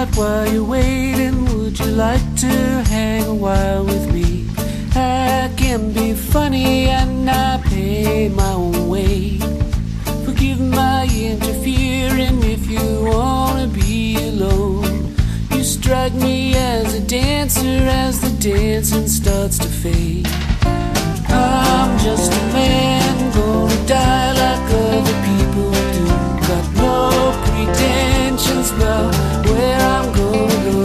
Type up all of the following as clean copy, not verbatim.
out while you're waiting. Would you like to hang a while with me? I can be funny and I pay my own way. Forgive my interfering if you wanna be alone. You strike me as a dancer as the dancing starts to fade. I'm just a man, gonna die like other people do. Got no pretensions about where I'm gonna go.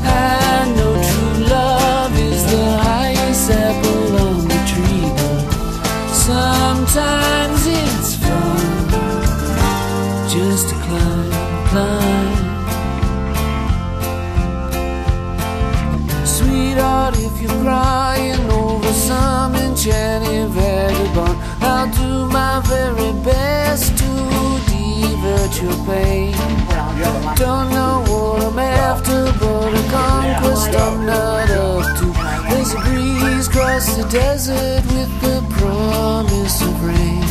I know true love is the highest apple on the tree, but sometimes it's fun just to climb, climb. Sweetheart, if you're crying over some enchanted vagabond, I'll do my very best to divert your pain. Don't know what I'm after, but a conquest I'm not up to. There's a breeze across the desert with the promise of rain.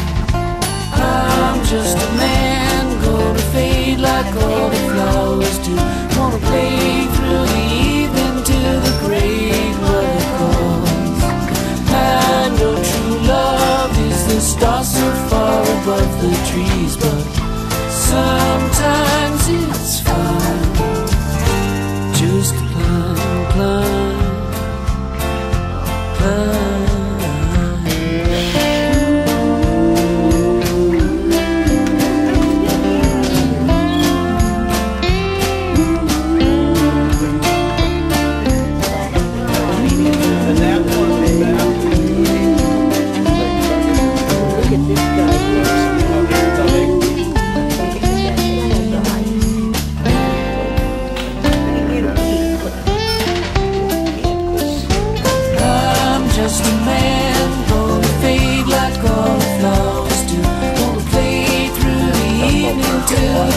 I'm just a man, gonna fade like all the flowers do. Gonna play through the evening till the great mother calls. I know true love is the star so far above the trees, but sometimes it's fun just to climb, climb, climb. Just a man, gonna fade like all the flowers do. Gonna play through the evening till